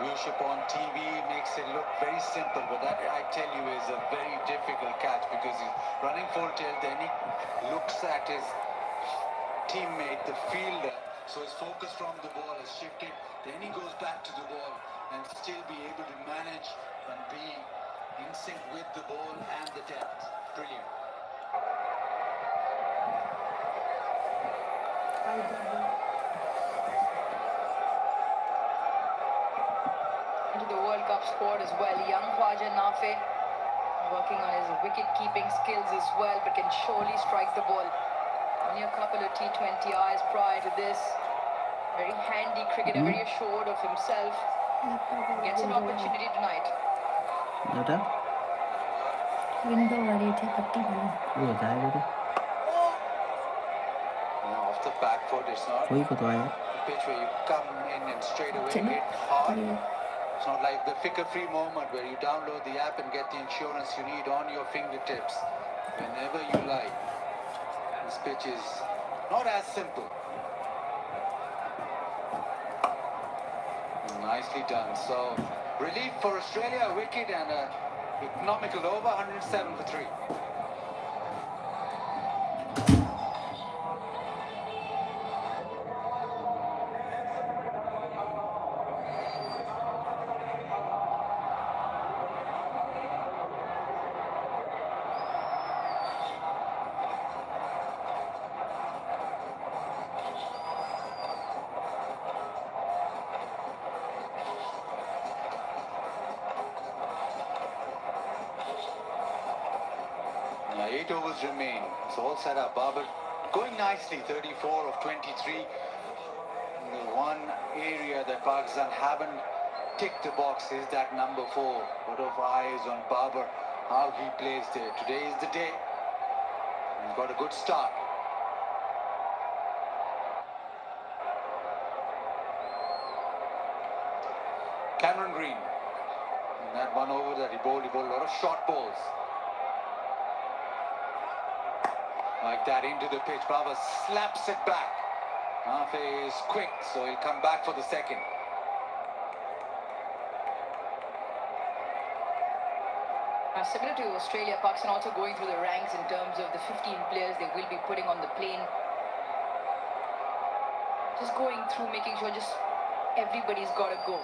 viewership on TV makes it look very simple, but that, I tell you, is a very difficult catch because he's running full tilt, then he looks at his teammate, the fielder, so his focus from the ball has shifted, then he goes back to the ball and still be able to manage and be in sync with the ball and the depth. Brilliant. Into the World Cup squad as well. Young Khwaja Nafe working on his wicket-keeping skills as well, but can surely strike the ball. Only a couple of T20-Is prior to this. Very handy cricketer, very assured of himself. Gets an opportunity tonight. Window वाली थी पट्टी वाली वो होता है बेटे Off the back foot, it's not कोई को तो आया a pitch where you come in and straight away hit hard. It's not like the flicker-free moment where you download the app and get the insurance you need on your fingertips whenever you like. This pitch is not as simple. Nicely done. So, relief for Australia, a wicket and a economical over, 107 for 3. Now 8 overs remain. It's all set up. Babar going nicely, 34 of 23. The one area that Pakistan haven't ticked the box is that number 4. Lot of eyes on Babar, how he plays there. Today is the day. He's got a good start. Cameron Green. In that one over that he bowled a lot of short balls. Like that into the pitch. Baba slaps it back. Nafe is quick, so he'll come back for the second. Similar to Australia, Pakistan also going through the ranks in terms of the 15 players they will be putting on the plane. Just going through, making sure just everybody's got to go.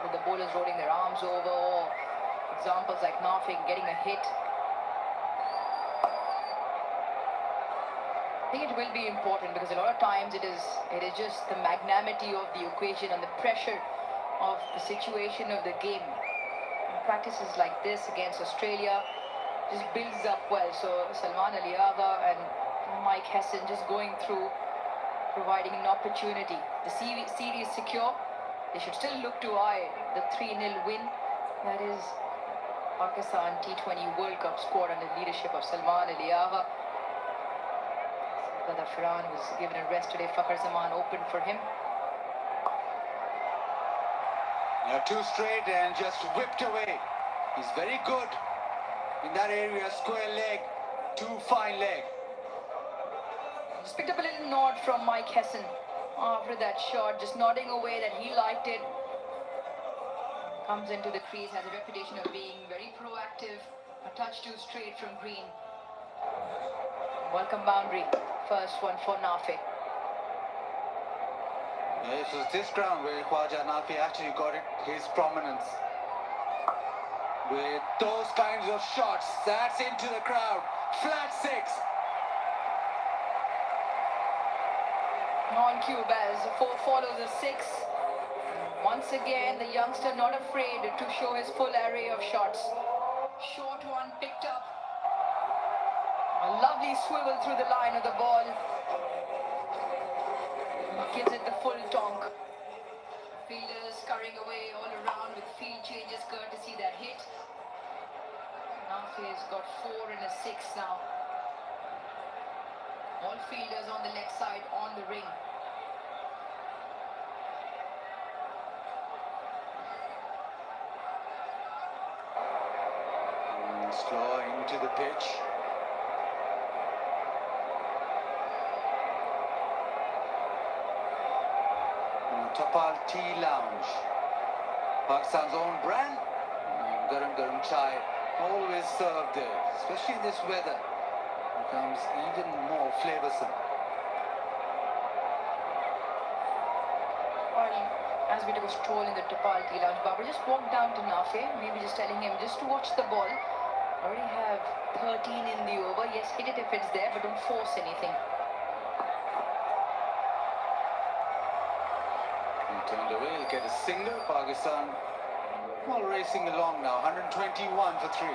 With the bowlers rolling their arms over, or examples like Nafe getting a hit. I think it will be important because a lot of times it is just the magnanimity of the occasion and the pressure of the situation of the game. And practices like this against Australia just builds up well. So Salman Ali Agha and Mike Hesson just going through, providing an opportunity. The series secure. They should still look to eye the 3-0 win. That is Pakistan T20 World Cup squad under the leadership of Salman Ali Agha. Firan was given a rest today. Fakhar Zaman opened for him. Yeah, 2 straight and just whipped away. He's very good in that area. Square leg, 2 fine leg. Just picked up a little nod from Mike Hesson after that shot, just nodding away that he liked it. Comes into the crease, has a reputation of being very proactive. A touch too straight from Green. Welcome boundary. First one for Nafe. Yeah, it was this ground where Khwaja Nafe actually got his prominence. With those kinds of shots, that's into the crowd. Flat 6. Non-cue as 4 follows a 6. Once again, the youngster not afraid to show his full array of shots. Short one picked up. A lovely swivel through the line of the ball. Gives it the full tonk. Fielders scurrying away all around with field changes courtesy that hit. Nafe's got 4 and a 6 now. All fielders on the leg side on the ring. Slow into the pitch. Tapal Tea Lounge. Pakistan's own brand. Garam garam chai, always served there, especially in this weather. Becomes even more flavoursome. Well, as we took a stroll in the Tapal Tea Lounge, Babar just walked down to Nafe, maybe just telling him just to watch the ball. Already have 13 in the over. Yes, hit it if it's there, but don't force anything. He turned away, he'll get a single. Pakistan all racing along now, 121 for 3.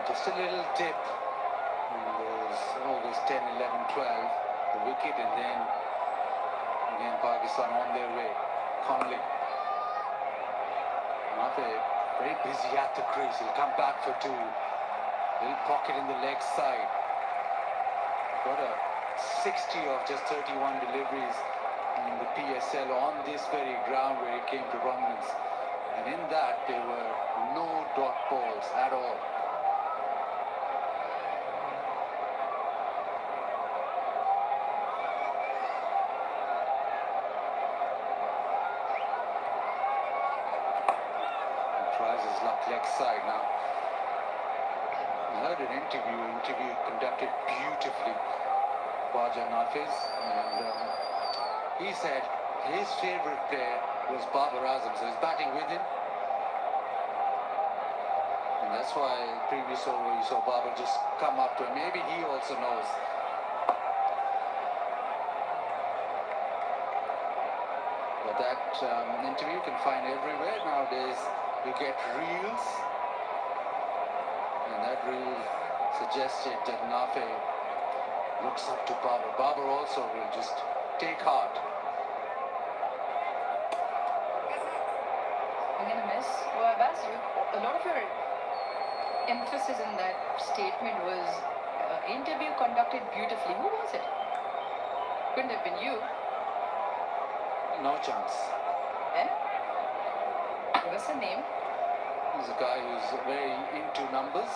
Just a little dip in those August 10, 11, 12, the wicket, and then again Pakistan on their way. Conley, very busy at the crease. He'll come back for 2. Little pocket in the leg side. Got a 60 of just 31 deliveries in the PSL on this very ground where he came to prominence, and in that there were no dot balls at all. Tries his luck leg side now. I heard an interview conducted beautifully by Nafiz, and he said his favourite player was Babar Azam, so he's batting with him. And that's why previous over you saw Babar just come up to him. Maybe he also knows. But that interview you can find everywhere nowadays. You get reels, and that reel suggested that Nafe looks up to Babar. Babar also will just take heart. I'm going to miss. Well, Abbas, a lot of your emphasis in that statement was interview conducted beautifully. Who was it? Couldn't have been you. No chance. Eh? Give us a name. He's a guy who's very into numbers.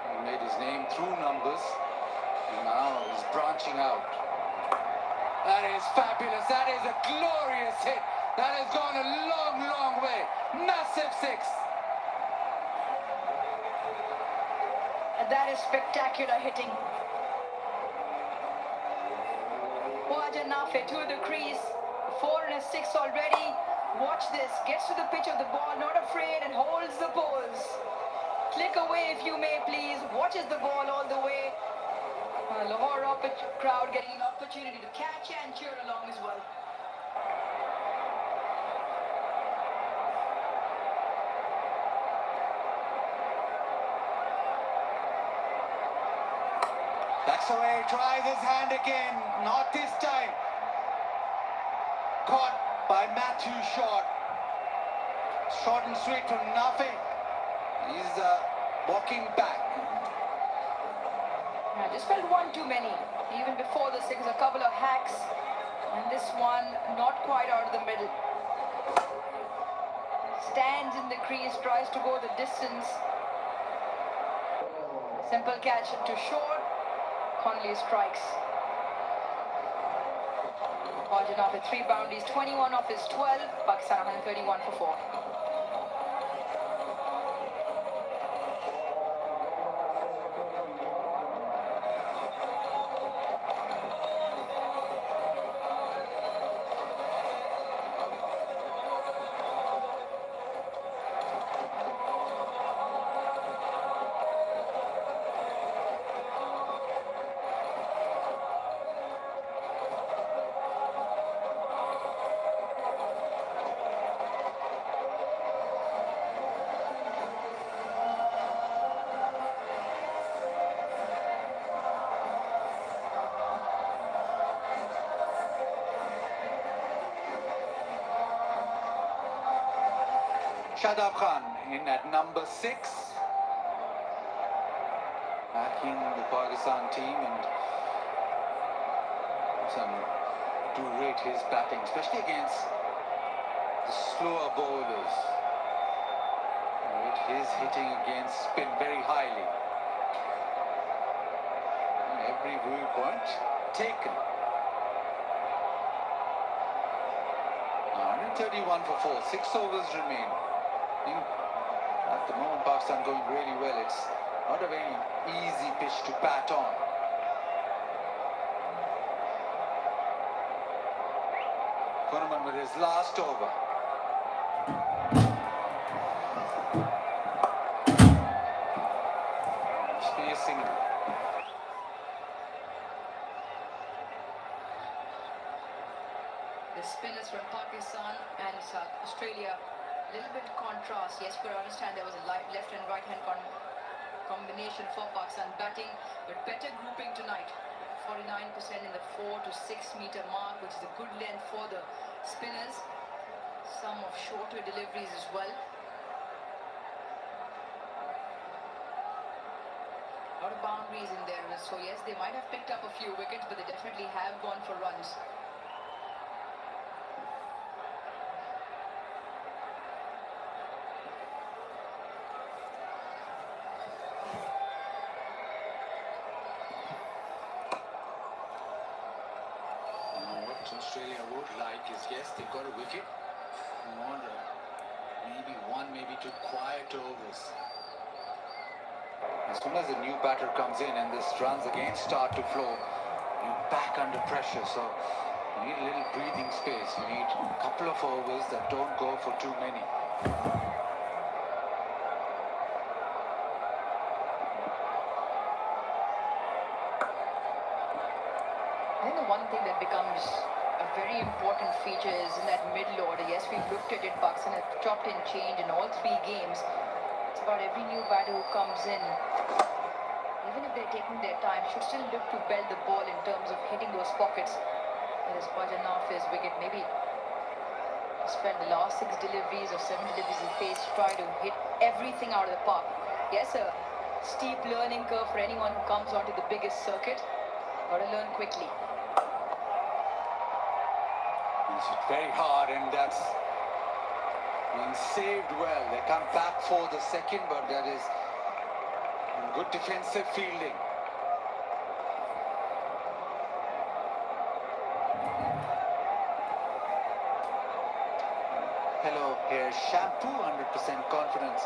He made his name through numbers, and now he's branching out. That is fabulous. That is a glorious hit. That has gone a long, long way. Massive 6. And that is spectacular hitting. Waja Nafe to the crease. 4 and a 6 already. Watch this. Gets to the pitch of the ball, not afraid, and holds the poles. Click away if you may, please. Watches the ball all the way. Lahore crowd getting an opportunity to catch and cheer along as well. Backs away, tries his hand again. Not this time. Caught by Matthew Short. Short and sweet from Nafi. He's walking back. I just felt one too many. Even before the 6, a couple of hacks. And this one not quite out of the middle. Stands in the crease, tries to go the distance. Simple catch to Short. Conley strikes. Arjun off with 3 boundaries, 21 off his 12. Pakistan 131 for 4. Shadab Khan in at number 6. Back in the Pakistan team, and some do rate his batting, especially against the slower bowlers. Rate his hitting against spin very highly. And every viewpoint taken. 131 for 4, 6 overs remain. I think at the moment Pakistan going really well. It's not a very easy pitch to bat on. Kunaman with his last over. Spacing. The spinners from Pakistan and South Australia, a little bit contrast. Yes, we understand there was a left and right hand combination for Pakistan batting, but better grouping tonight. 49% in the 4 to 6 meter mark, which is a good length for the spinners. Some of shorter deliveries as well. A lot of boundaries in there, so yes, they might have picked up a few wickets, but they definitely have gone for runs. Australia would like is, yes, they've got a wicket. They want maybe one, maybe two quiet overs. As soon as a new batter comes in and this runs again start to flow, you're back under pressure. So you need a little breathing space. You need a couple of overs that don't go for too many. I think the one thing that becomes a very important feature is in that middle order. Yes, we've looked at it. Pakistan has chopped and changed in all 3 games. It's about every new batter who comes in, even if they're taking their time, should still look to belt the ball in terms of hitting those pockets. There's Bajan off his wicket. Maybe spend the last 6 deliveries or 7 deliveries he faced, try to hit everything out of the park. Yes, a steep learning curve for anyone who comes onto the biggest circuit. Got to learn quickly. It's very hard, and that's been saved well. They come back for the second, but that is good defensive fielding. Hello, hair shampoo, 100% confidence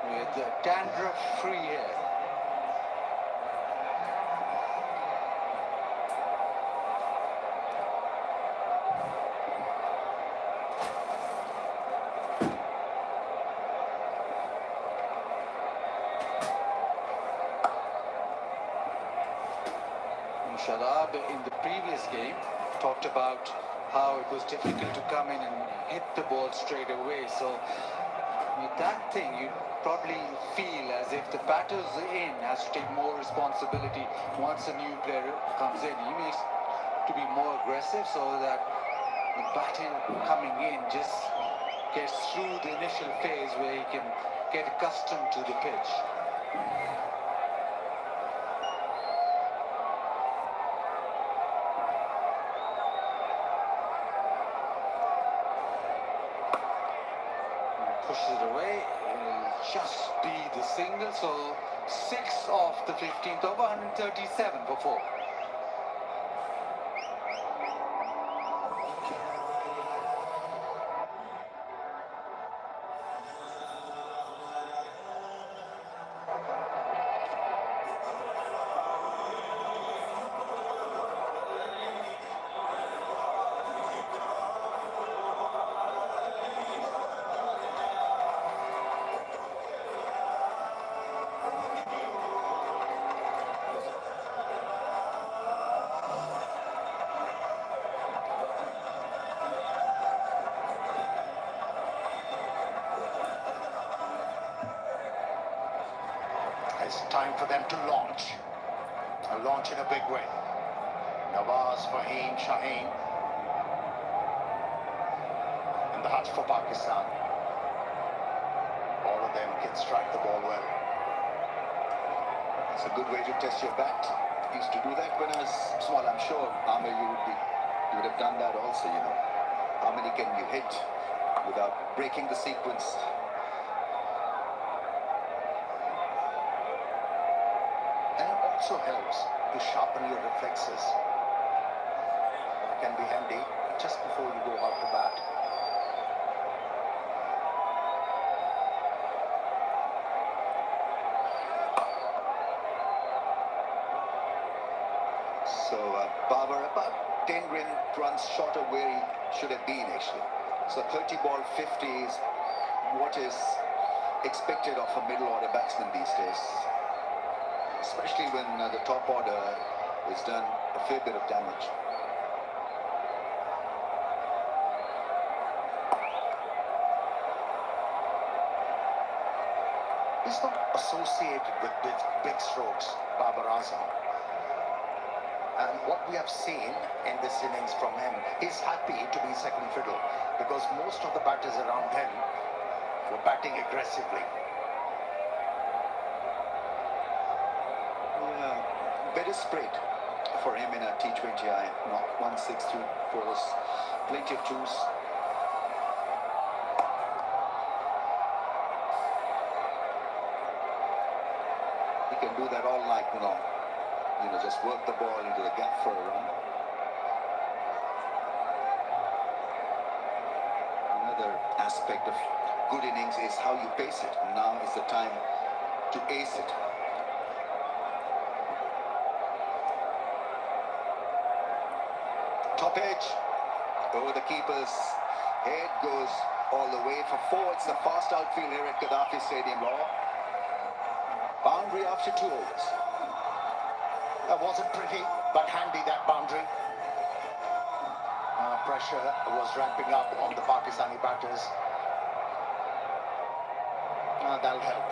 with dandruff-free hair. Shadab in the previous game talked about how it was difficult to come in and hit the ball straight away. So with that thing, you probably feel as if the batter's in has to take more responsibility once a new player comes in. He needs to be more aggressive so that the batter coming in just gets through the initial phase where he can get accustomed to the pitch. Pushes it away, it'll just be the single, so 6 off the 15th over, 137 for 4. It's time for them to launch. A launch in a big way. Nawaz, Fahim, Shaheen. And the hats for Pakistan. of them can strike the ball well. It's a good way to test your bat. Used to do that when I was small. I'm sure, Amir, you would have done that also, you know. How many can you hit without breaking the sequence? And it also helps to sharpen your reflexes. It can be handy just before you go out to bat. So Babar about 10 runs short of where he should have been actually. So 30 ball 50 is what is expected of a middle order batsman these days. Especially when the top order has done a fair bit of damage. He's not associated with big strokes, Babar Azam. And what we have seen in this innings from him, he's happy to be second fiddle because most of the batters around him were batting aggressively. Yeah, better spread for him in a T20-I. Not 1, 6, 2, 4s, plenty of 2s. He can do that all night long. You know, just work the ball into the gap for a run. Another aspect of good innings is how you pace it. Now is the time to ace it. Top edge over the keeper's head, goes all the way for 4. It's a fast outfield here at Gaddafi Stadium, Law. Boundary after 2 overs. That wasn't pretty, but handy, that boundary. Pressure was ramping up on the Pakistani batters. That'll help.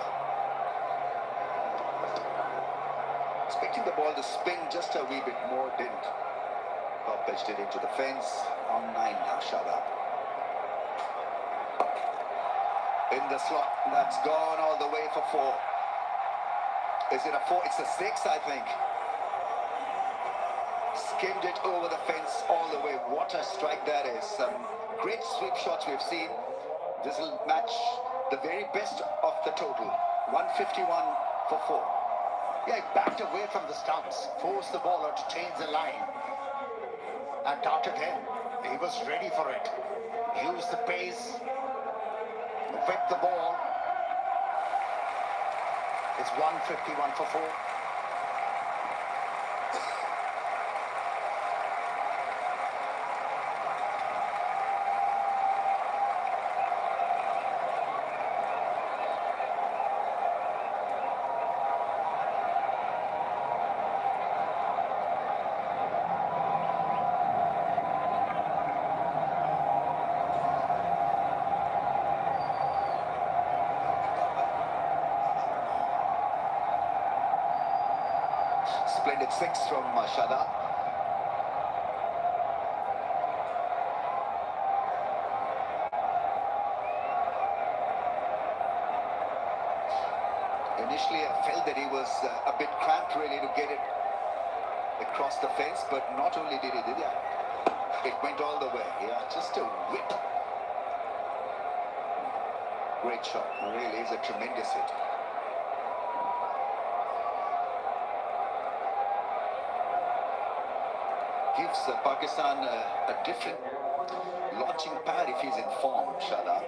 Expecting the ball to spin just a wee bit more, didn't. Top pitched it into the fence. On 9 now, shut up. In the slot, that's gone all the way for 4. Is it a 4? It's a 6, I think. Skimmed it over the fence all the way. What a strike that is. Some great sweep shots we've seen. This will match the very best of the total. 151 for 4. Yeah, he backed away from the stumps, forced the bowler to change the line, and darted in. He was ready for it. Used the pace, whipped the ball. It's 151 for 4. Splendid 6 from Shada. Initially, I felt that he was a bit cramped really to get it across the fence, but not only did he do that, it went all the way. Yeah, just a whip. Great shot. Really is a tremendous hit. Gives Pakistan a different launching pad if he's in form, Shada.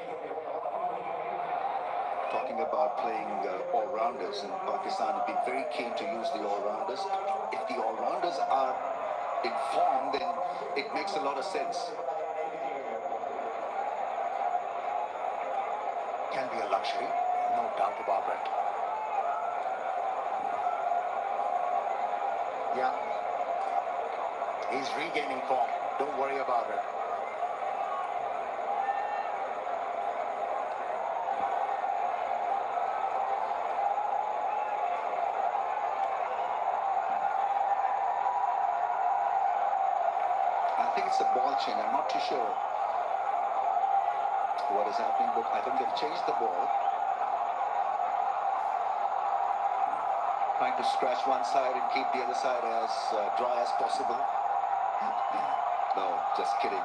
Talking about playing all-rounders, and Pakistan have been very keen to use the all-rounders. If the all-rounders are in form, then it makes a lot of sense. Can be a luxury, no doubt about it. Yeah. He's regaining form. Don't worry about it. I think it's a ball change. I'm not too sure what is happening, but I think they've changed the ball. Trying to scratch one side and keep the other side as dry as possible. No, just kidding.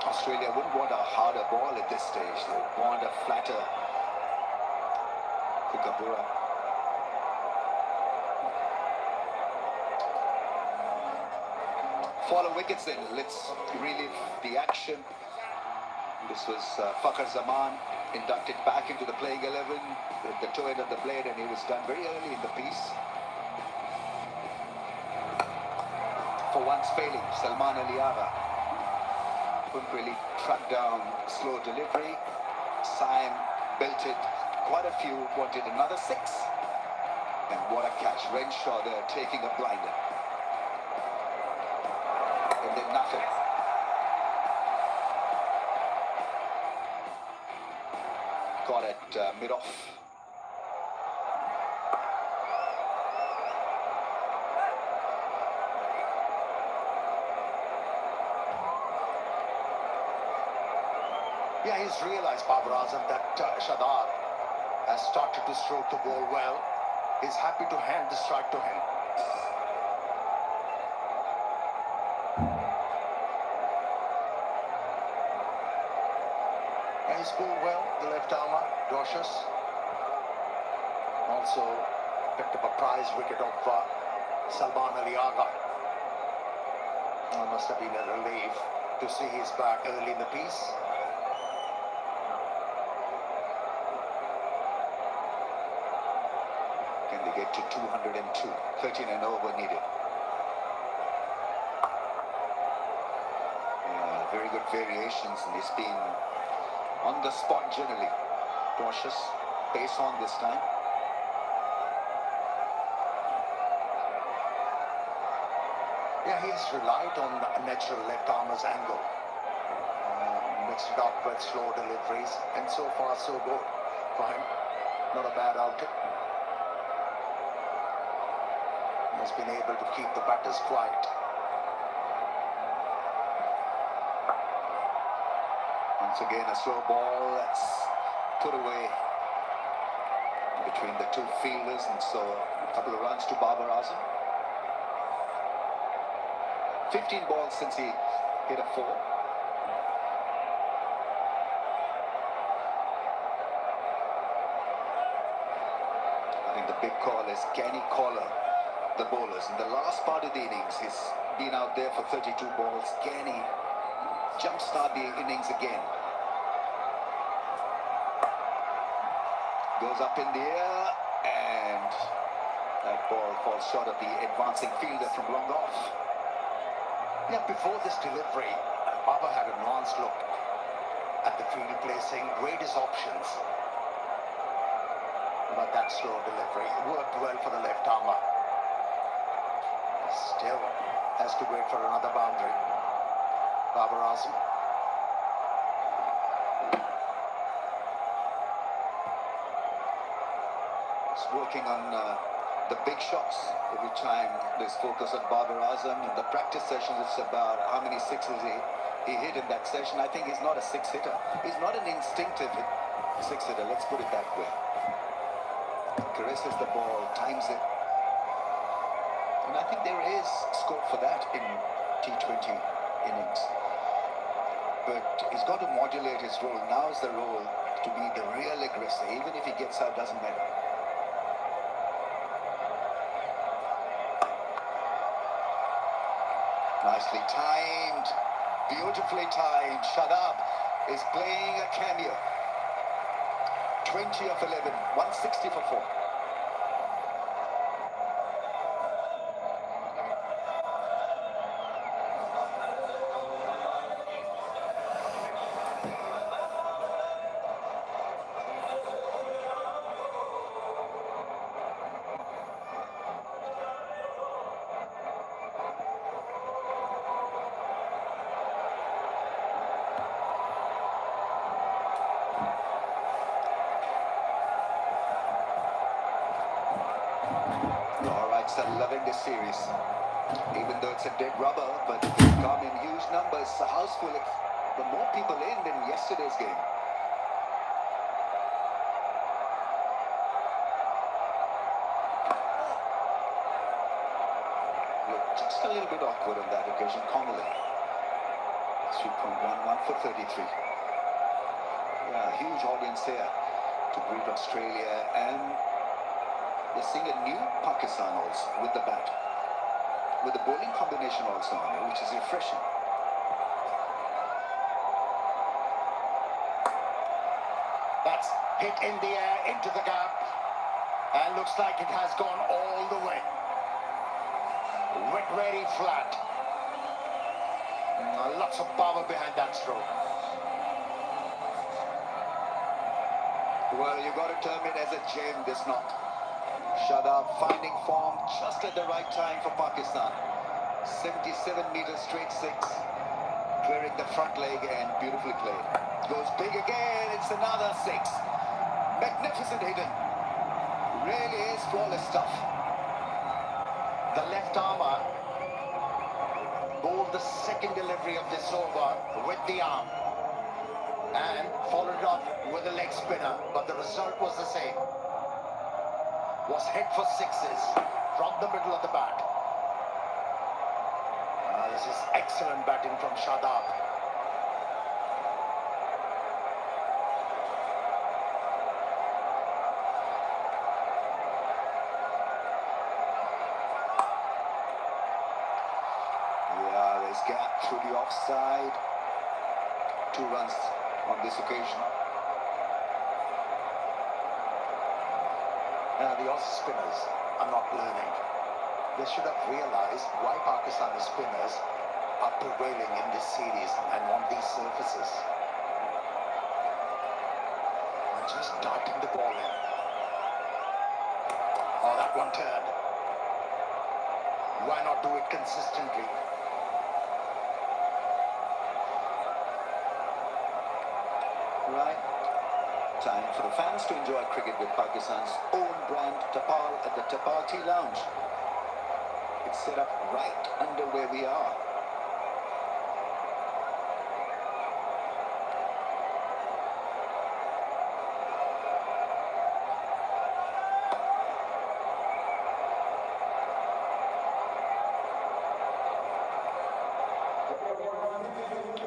Australia wouldn't want a harder ball at this stage. They want a flatter Kookaburra. Follow wickets then. Let's relive the action. This was Fakhar Zaman inducted back into the playing 11 with the toe end of the blade, and he was done very early in the piece. For once failing, Salman Aliaga couldn't really track down slow delivery. Saim belted quite a few, wanted another 6. And what a catch. Renshaw there taking a blinder. And then nothing. Got it mid-off. Yeah, he's realized, Babar Azam, that Shadab has started to stroke the ball well. He's happy to hand the strike to him. Yeah, he's bowled well, the left armer, Docious. Also picked up a prize wicket of Salman Aliaga. Must have been a relief to see he's back early in the piece. Can they get to 202? 13 and over needed. Yeah, very good variations, and he's been on the spot generally. Cautious, pace on this time. Yeah, he's relied on the natural left armer's angle. Mixed it up with slow deliveries, and so far so good for him. Not a bad outing. Has been able to keep the batters quiet. Once again, a slow ball that's put away between the two fielders, and so a couple of runs to Babar Azam. 15 balls since he hit a 4. I think the big call is, can he collar the bowlers? In the last part of the innings, he's been out there for 32 balls. Can he jumpstart the innings again? Goes up in the air, and that ball falls short of the advancing fielder from long off. Yeah, before this delivery, Baba had a nuanced look at the field placing, weighed his options. But that slow delivery worked well for the left armer. Still has to wait for another boundary. Babar Azam. He's working on the big shots. Every time there's focus on Babar Azam. In the practice sessions, it's about how many sixes he hit in that session. I think he's not a 6-hitter. He's not an instinctive 6-hitter, let's put it that way. Caresses the ball, times it. And I think there is scope for that in T20 innings. But he's got to modulate his role. Now is the role to be the real aggressor. Even if he gets out, doesn't matter. Nicely timed. Beautifully timed. Shadab is playing a cameo. 20 of 11. 160 for 4. Are loving this series, even though it's a dead rubber, but they come in huge numbers. A house full of the more people in than yesterday's game. looked just a little bit awkward on that occasion. Connolly, 3.11 for 33. Yeah, huge audience here to greet Australia, and they're seeing a new Pakistan also with the bat, with the bowling combination also on it, which is refreshing. That's hit in the air into the gap, and looks like it has gone all the way. Went very flat. Lots of power behind that stroke. Well, you got to term it as a gem, this knock. Shadab finding form just at the right time for Pakistan. 77 meters straight six, clearing the front leg, and beautifully played. Goes big again, it's another six. Magnificent hitting. Really is flawless stuff. The left armer bowled the second delivery of this over with the arm and followed it up with a leg spinner, but the result was the same. Was hit for sixes from the middle of the bat. This is excellent batting from Shadab. Yeah, there's gap through the offside. 2 runs on this occasion. The Aussie spinners are not learning. They should have realized why Pakistani spinners are prevailing in this series and on these surfaces. And just darting the ball in. Oh, that one turned. Why not do it consistently? Right. Time for the fans to enjoy cricket with Pakistan's own brand Tapal at the Tapal Tea Lounge. It's set up right under where we are.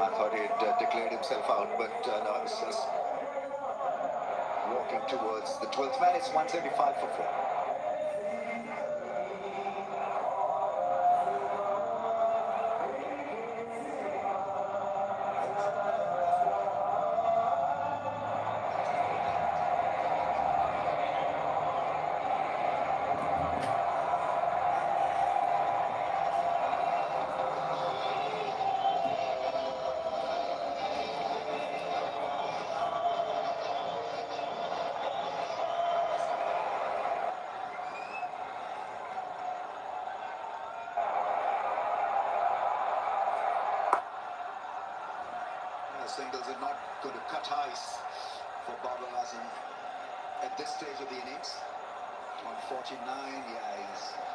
I thought he'd declared himself out, but no, it's just walking towards the 12th man. It's 175 for 4. Singles are not going to cut ice for Babar Azam at this stage of the innings. On 49, yeah,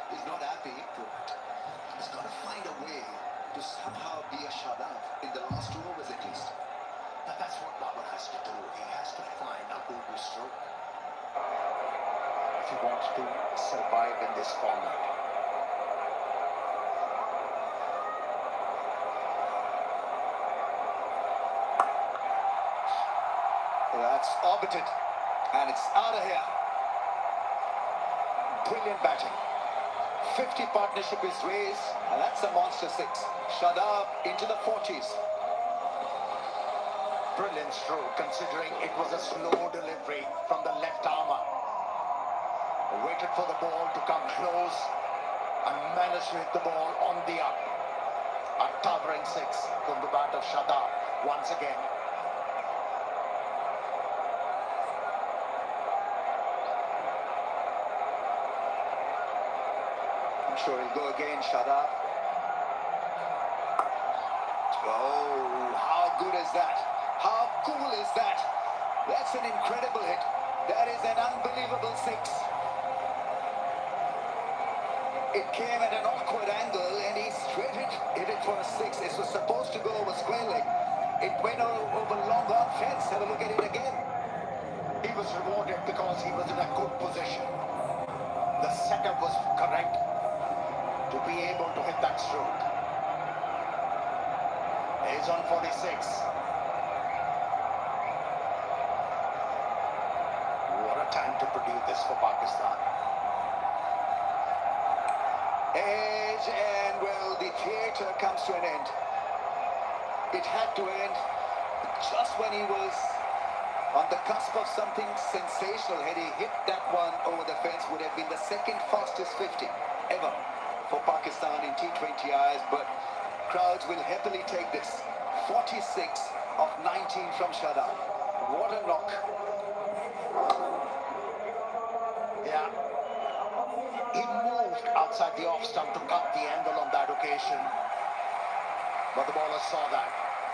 he's not happy, but he's got to find a way to somehow be a Shadab in the last 2 overs at least. But that's what Babar has to do. He has to find a good stroke if he wants to survive in this format. That's orbited, and it's out of here. Brilliant batting. 50 partnership is raised, and that's a monster 6. Shadab into the 40s. Brilliant stroke, considering it was a slow delivery from the left armer. Waited for the ball to come close and managed to hit the ball on the up. A towering 6 from the bat of Shadab once again. Sure, he'll go again, Shadab. Oh, how good is that? How cool is that? That's an incredible hit. That is an unbelievable 6. It came at an awkward angle, and he straight hit it for a 6. It was supposed to go over square leg. It went over long on fence. Have a look at it again. He was rewarded because he was in a good position. The setup was correct to to be able to hit that stroke. He's on 46. What a time to produce this for Pakistan. Edge, and well, the theatre comes to an end. It had to end just when he was on the cusp of something sensational. Had he hit that one over the fence, would have been the second fastest 50 ever for Pakistan in T20 eyes, but crowds will happily take this. 46 of 19 from Shadab. What a knock. Yeah. He moved outside the off stump to cut the angle on that occasion. But the bowler saw that,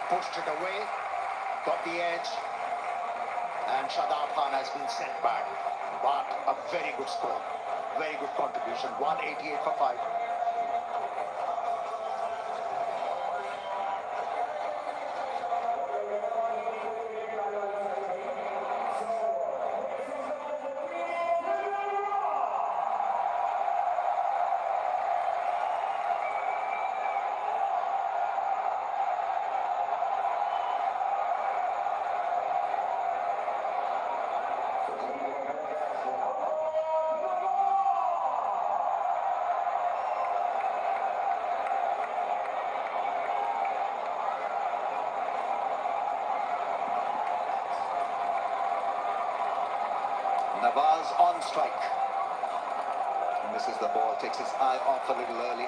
pushed it away, got the edge, and Shadab Khan has been sent back. But a very good score, very good contribution, 188 for 5. Nawaz on strike. Misses the ball, takes his eye off a little early.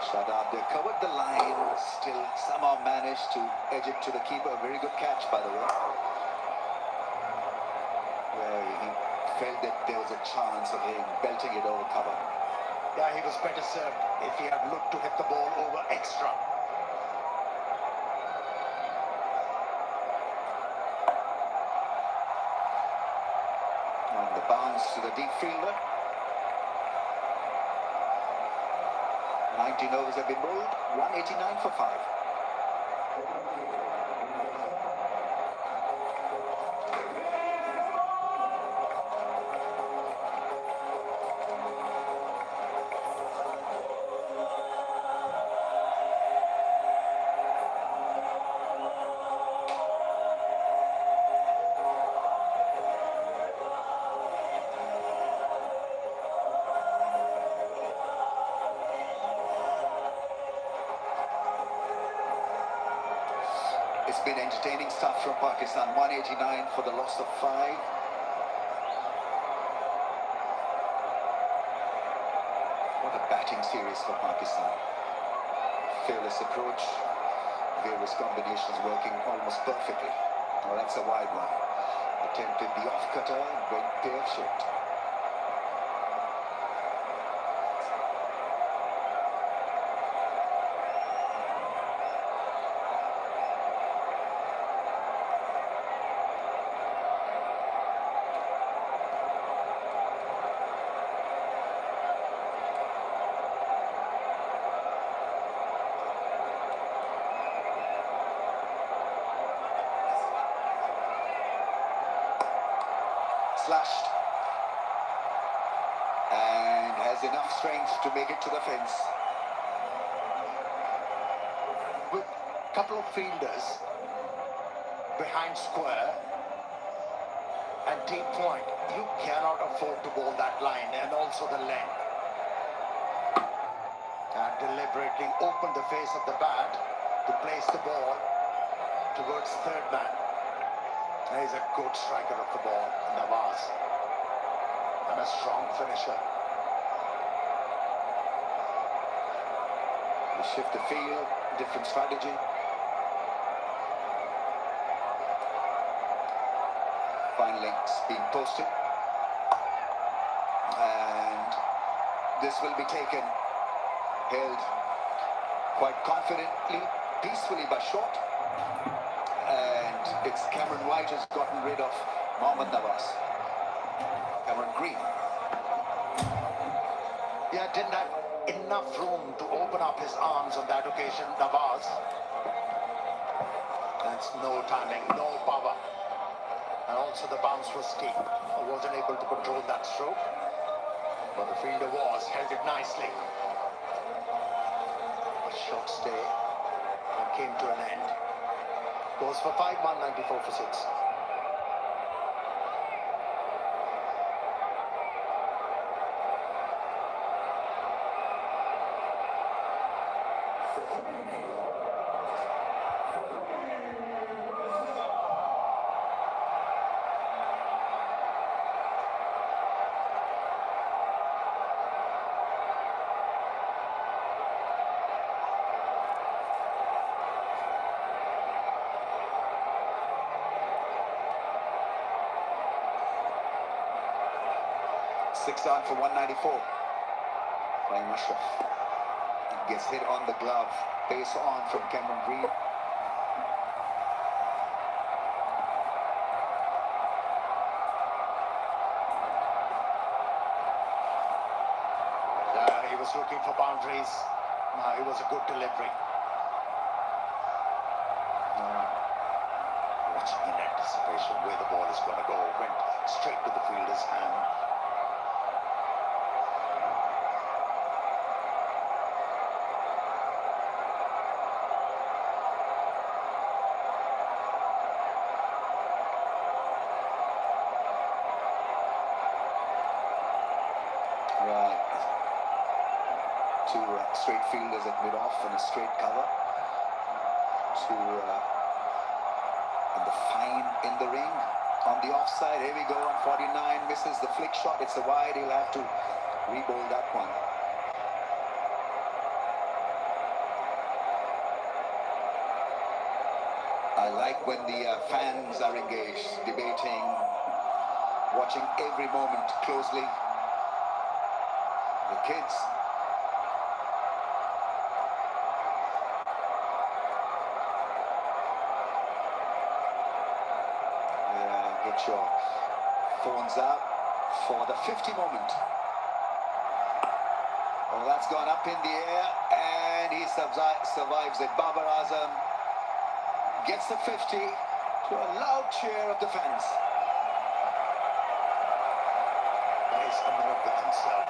Shadab, they covered the line, still somehow managed to edge it to the keeper. Very good catch, by the way. Where he felt that there was a chance of him belting it over cover. Yeah, he was better served if he had looked to hit the ball over extra. On the bounce to the deep fielder. 19 overs have been bowled, 189 for 5. It's been entertaining stuff from Pakistan. 189 for the loss of 5. What a batting series for Pakistan. Fearless approach, various combinations working almost perfectly. Oh, that's a wide one. Attempted the off-cutter, went pear-shaped. Slashed and has enough strength to make it to the fence. With a couple of fielders behind square and deep point, you cannot afford to bowl that line, and also the length. And deliberately open the face of the bat to place the ball towards third man. He's a good striker of the ball, Nawaz, and a strong finisher. We shift the field, different strategy. Fine lengths being posted. And this will be taken, held quite confidently, peacefully by short. And it's Cameron White who's gotten rid of Mohammad Nawaz. Cameron Green. Yeah, didn't have enough room to open up his arms on that occasion, Nawaz. That's no timing, no power. And also the bounce was steep. A wasn't able to control that stroke, but the fielder held it nicely. A short stay and came to an end. Goes for 5, 194 for 6. Six down for 194. Fahim Ashraf gets hit on the glove. Pace on from Cameron Green. He was looking for boundaries. It was a good delivery. Watching in anticipation where the ball is going to go. Went straight to the fielder's hand. Right. Two straight fielders at mid-off and a straight cover. And the fine in the ring on the offside. Here we go on 49. Misses the flick shot. It's a wide. He'll have to re-bowl that one. I like when the fans are engaged, debating, watching every moment closely. The kids. Get your phones out for the 50 moment. Oh, that's gone up in the air and he survives it. Babar Azam gets the 50 to a loud cheer of the fans. He's annoyed with himself.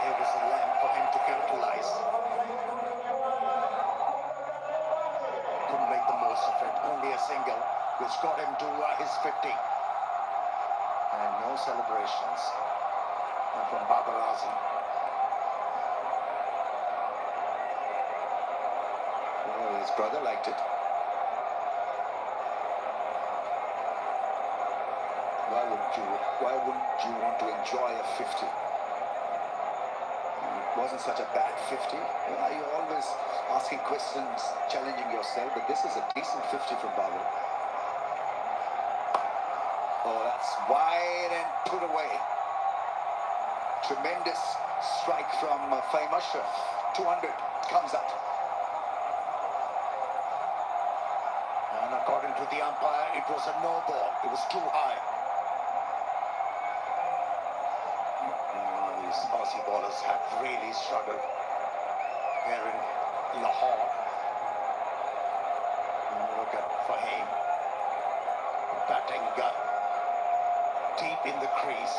Here was a lamp for him to capitalize. Couldn't make the most of it. Only a single, which got him to his 50. And no celebrations from Babar Azam. Well, his brother liked it. Why wouldn't you want to enjoy a 50? It wasn't such a bad 50. You're always asking questions, challenging yourself, but this is a decent 50 from Babar. Oh, that's wide and put away. Tremendous strike from Fahim Ashraf. 200 comes up. And according to the umpire, it was a no ball. It was too high. These Aussie bowlers have really struggled here in Lahore. Look at Fahim batting deep in the crease.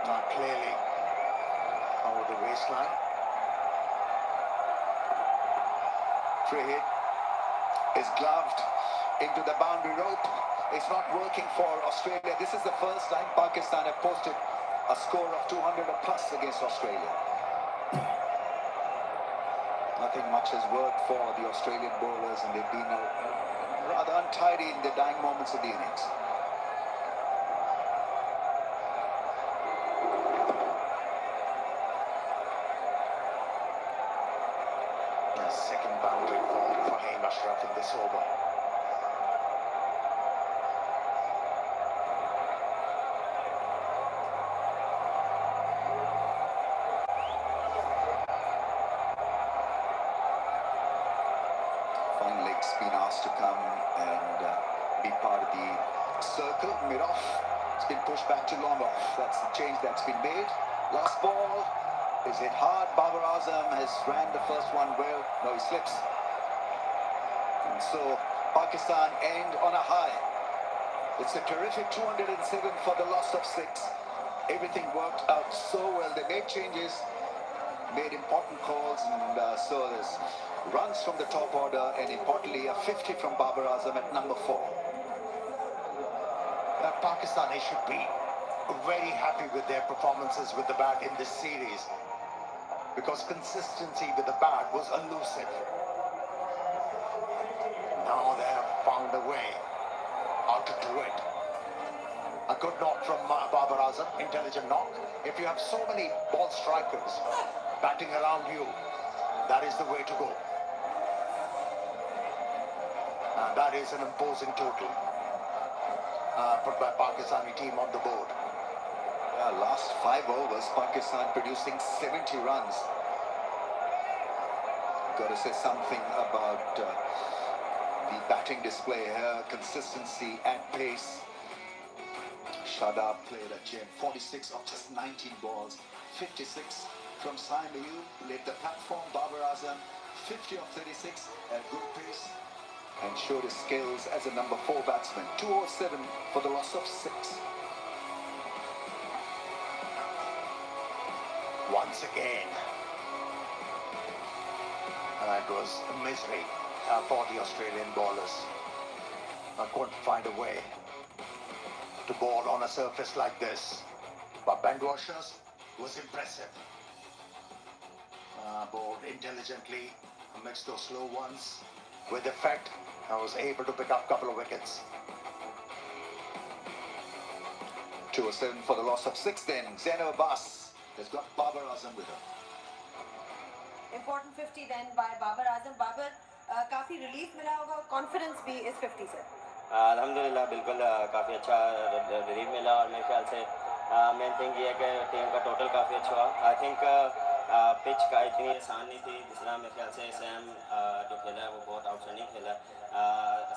Now clearly over the waistline. Free hit is gloved into the boundary rope. It's not working for Australia. This is the first time Pakistan have posted a score of 200 or plus against Australia. Nothing much has worked for the Australian bowlers, and they've been rather untidy in the dying moments of the innings. A second boundary for Fahim Ashraf in this over. Fine legs been asked to come and be part of the circle mid-off. It's been pushed back to long off. That's the change that's been made. Last ball is hit hard. Babar Azam has ran the first one well. No, he slips. And so Pakistan end on a high. It's a terrific 207 for the loss of 6. Everything worked out so well. They made changes, made important calls, and so there's runs from the top order, and importantly a 50 from Babar Azam at number 4. Pakistani should be very happy with their performances with the bat in this series, because consistency with the bat was elusive. Now they have found a way how to do it. A good knock from Babar Azam, intelligent knock. If you have so many ball strikers batting around you, that is the way to go. And that is an imposing total put by Pakistani team on the board. Yeah, last 5 overs, Pakistan producing 70 runs. Got to say something about the batting display here, consistency and pace. Shadab played a gem, 46 of just 19 balls, 56 from Saim Ayub, laid the platform. Babar Azam, 50 of 36 at good pace, and showed his skills as a number 4 batsman. 207 for the loss of 6. Once again, it was a misery for the Australian bowlers. Couldn't find a way to bowl on a surface like this. But Ben Washers was impressive. Bowled intelligently amidst those slow ones with effect. I was able to pick up a couple of wickets. 207 for the loss of 6 then. Zainab Abbas has got Babar Azam with her. Important 50 then by Babar Azam. Babar, काफी relief मिला होगा, confidence भी इस 50 से. अल्हम्दुलिल्लाह बिल्कुल काफ़ी अच्छा रिलीफ मिला, और मेरे ख्याल से मेन थिंग ये है कि टीम का टोटल काफ़ी अच्छा हुआ. आई थिंक पिच का इतनी आसान नहीं थी. जिस तरह मेरे ख्याल से सैम जो खेला है वो बहुत आउटस्टैंडिंग खेला है.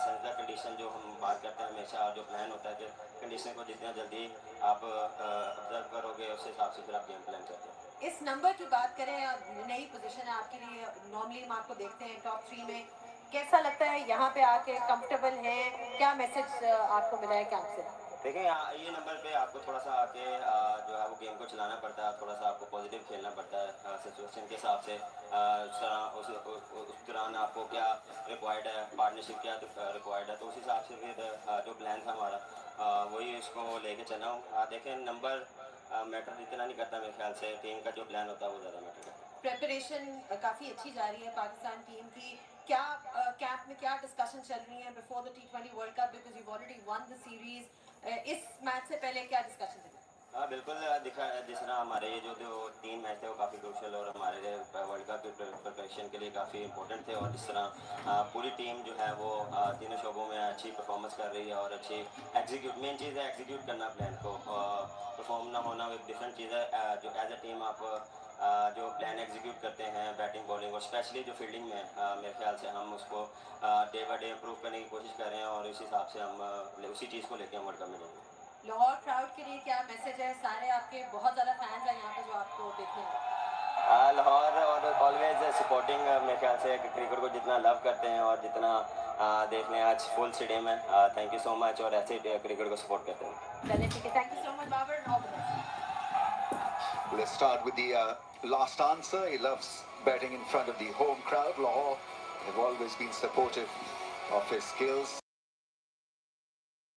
संजीदा कंडीशन जो हम बात करते हैं हमेशा, जो प्लान होता है कि कंडीशन को जितना जल्दी आप ऑब्जर्व करोगे उस हिसाब से फिर आप गेम प्लान करते हैं. इस नंबर की बात करें, नई पोजीशन है आपके लिए. नॉर्मली हम आपको देखते हैं टॉप 3 में. कैसा लगता है यहाँ पे आके? कंफर्टेबल है? क्या मैसेज आपको मिला है कैंप से? देखिए ये नंबर पे आपको थोड़ा सा आके जो है वो गेम को चलाना पड़ता है. थोड़ा सा आपको पॉजिटिव खेलना पड़ता है सिचुएशन के हिसाब से. उस दौरान आपको क्या रिक्वायर्ड है, पार्टनरशिप क्या रिक्वायर्ड है, तो उस हिसाब से फिर जो प्लान था हमारा वही उसको लेके चला हूँ. देखें नंबर मैटर इतना नहीं करता मेरे ख्याल से. टीम का जो प्लान होता है वो ज़्यादा मैटर करता है. प्रेपरेशन काफ़ी अच्छी जा रही है पाकिस्तान टीम की. क्या कैंप में क्या डिस्कशन चल रही है before the T20 world cup, because you already one the series. इस मैच से पहले क्या डिस्कशन थे? हाँ बिल्कुल दिखा. जिस तरह हमारे ये जो 3 मैच थे वो काफ़ी क्रूशल और हमारे वर्ल्ड कप की प्रिपरेशन के लिए काफ़ी इंपॉर्टेंट थे. और जिस तरह पूरी टीम जो है वो तीनों शोबों में अच्छी परफॉर्मेंस कर रही है और अच्छी एग्जीक्यूट. मेन चीज़ है एग्जीक्यूट करना प्लान को. परफॉर्म ना होना एक डिफरेंट चीज़ है. जो एज ए टीम आप जो प्लान एग्जीक्यूट करते हैं बैटिंग बॉलिंग और स्पेशली जो फील्डिंग में मेरे ख्याल से हम उसको डे बाई डे इम्प्रूव करने की कोशिश कर रहे हैं, और इस हिसाब से हम उसी चीज़ को लेकर हम वर्ल्ड कप में जाएंगे. लाहौर क्राउड के लिए क्या मैसेज है? सारे आपके बहुत ज़्यादा फैंस हैं यहाँ पे जो आपको देखने हैं. लाहौर और ऑलवेज सपोर्टिंग. मेरे ख्याल से क्रिकेट को जितना लव करते हैं और जितना देख लें आज फुल स्टेडियम है. थैंक यू सो मच, और ऐसे क्रिकेट को सपोर्ट करते हैं. चलिए ठीक है. Thank you so much Babar, and all the best. Let's start with the last answer. He loves batting in front of the home crowd. Lahore have always been supportive of his skills.